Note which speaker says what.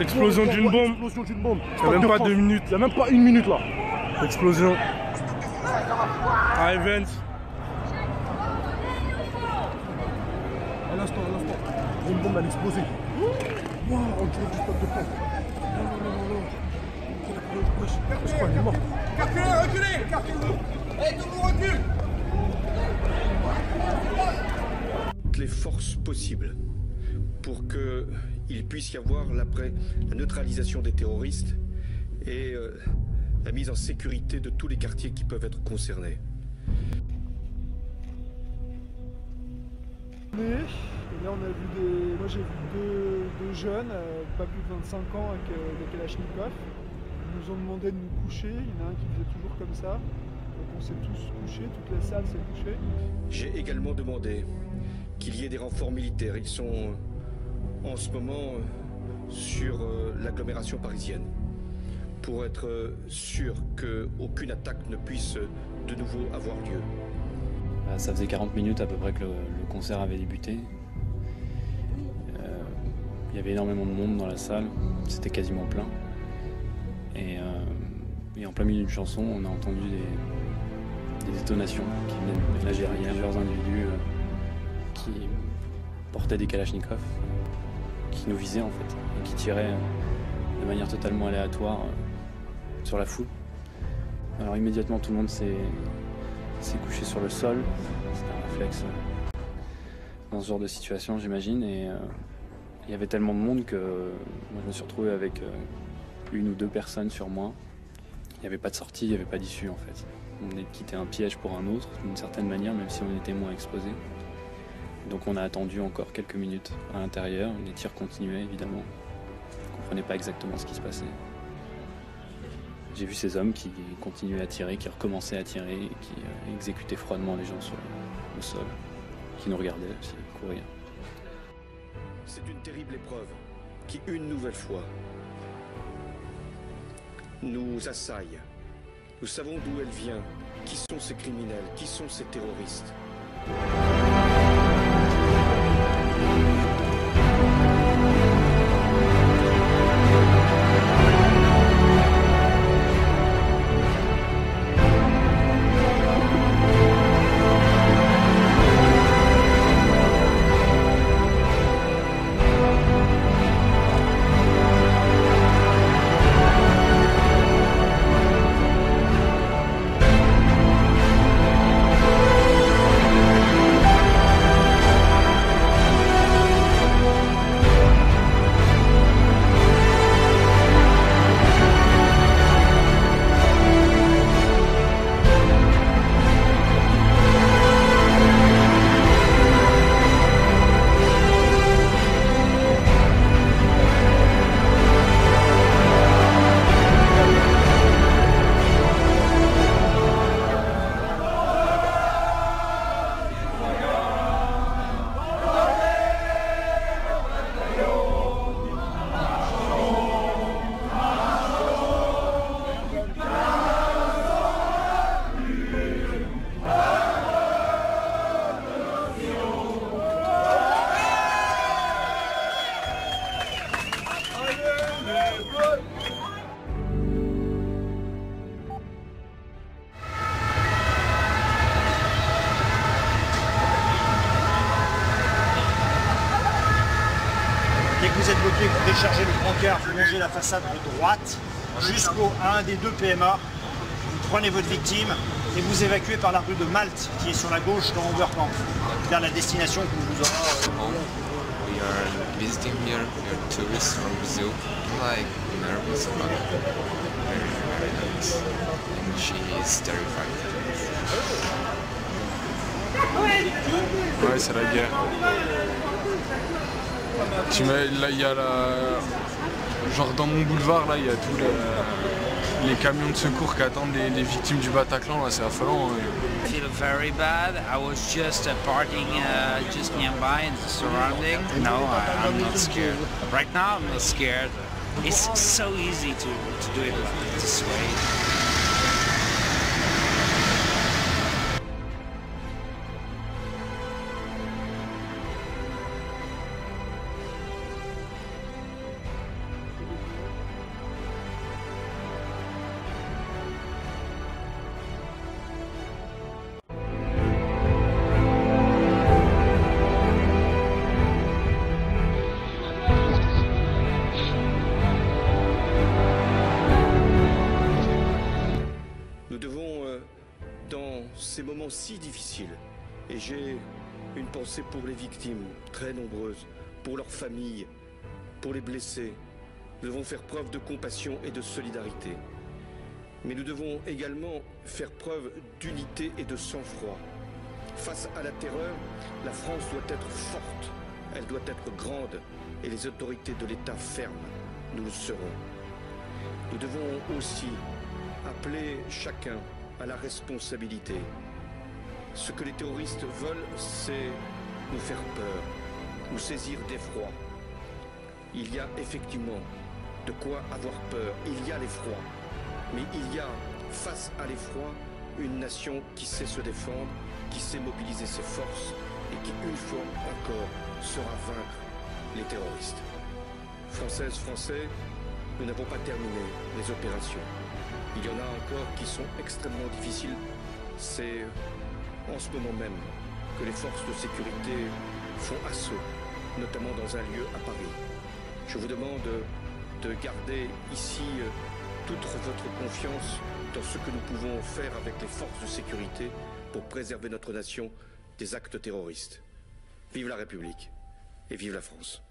Speaker 1: Explosion d'une bombe.
Speaker 2: Explosion d'une bombe.
Speaker 1: Il n'y a même pas 2 minutes.
Speaker 2: Il n'y a même pas 1 minute là.
Speaker 1: Explosion. À Evans.
Speaker 2: À l'instant. Une bombe elle a explosé. Wow, on dirait du stade de France. Non. C'est quoi, il est mort.
Speaker 3: Reculez. Allez, tout le monde recule.
Speaker 4: Toutes les forces possibles pour qu'il puisse y avoir la neutralisation des terroristes et la mise en sécurité de tous les quartiers qui peuvent être concernés.
Speaker 5: Et là on a vu moi j'ai vu deux jeunes, pas plus de 25 ans avec des kalachnikovs. Ils nous ont demandé de nous coucher, il y en a un qui faisait toujours comme ça. Donc on s'est tous couchés, toute la salle s'est couchée.
Speaker 4: J'ai également demandé qu'il y ait des renforts militaires. Ils sont en ce moment sur l'agglomération parisienne pour être sûr qu'aucune attaque ne puisse de nouveau avoir lieu.
Speaker 6: Ça faisait 40 minutes à peu près que le concert avait débuté. Il y avait énormément de monde dans la salle, c'était quasiment plein. Et en plein milieu d'une chanson, on a entendu des détonations qui venaient de l'Algérie. Plusieurs individus qui portaient des kalachnikovs, qui nous visaient en fait, et qui tiraient de manière totalement aléatoire sur la foule. Alors immédiatement tout le monde s'est couché sur le sol, c'est un réflexe dans ce genre de situation j'imagine, et il y avait tellement de monde que moi je me suis retrouvé avec 1 ou 2 personnes sur moi. Il n'y avait pas de sortie, il n'y avait pas d'issue en fait. On est quitté un piège pour un autre d'une certaine manière, même si on était moins exposé. Donc on a attendu encore quelques minutes à l'intérieur, les tirs continuaient évidemment. On ne comprenait pas exactement ce qui se passait. J'ai vu ces hommes qui continuaient à tirer, qui recommençaient à tirer, qui exécutaient froidement les gens sur le sol, qui nous regardaient aussi courir.
Speaker 4: C'est une terrible épreuve qui, une nouvelle fois, nous assaille. Nous savons d'où elle vient, qui sont ces criminels, qui sont ces terroristes.
Speaker 7: Dès que vous êtes bloqué, vous déchargez le brancard, vous longez la façade de droite jusqu'au un des 2 PMA. Vous prenez votre victime et vous évacuez par la rue de Malte, qui est sur la gauche dans Oberkampf, vers la destination que vous aura.
Speaker 8: We are visiting here. We are tourists from Brazil. Like nervous, but very nervous. And she is terrified.
Speaker 9: Ouais, c'est la guerre. Là, il y a genre dans mon boulevard, là, il y a tous les camions de secours qui attendent les victimes du Bataclan. Là, c'est affolant.
Speaker 10: I feel very bad. I was just partying just nearby in the surrounding. No, I'm not scared. Right now, I'm not scared. It's so easy to do it this way.
Speaker 4: ces moments si difficiles. Et j'ai une pensée pour les victimes, très nombreuses, pour leurs familles, pour les blessés. Nous devons faire preuve de compassion et de solidarité. Mais nous devons également faire preuve d'unité et de sang-froid. Face à la terreur, la France doit être forte, elle doit être grande, et les autorités de l'État fermes. Nous le serons. Nous devons aussi appeler chacun à la responsabilité. Ce que les terroristes veulent, c'est nous faire peur, nous saisir d'effroi. Il y a effectivement de quoi avoir peur, il y a l'effroi. Mais il y a, face à l'effroi, une nation qui sait se défendre, qui sait mobiliser ses forces et qui, une fois encore, saura vaincre les terroristes. Françaises, Français, nous n'avons pas terminé les opérations. Il y en a encore qui sont extrêmement difficiles. C'est en ce moment même que les forces de sécurité font assaut, notamment dans un lieu à Paris. Je vous demande de garder ici toute votre confiance dans ce que nous pouvons faire avec les forces de sécurité pour préserver notre nation des actes terroristes. Vive la République et vive la France.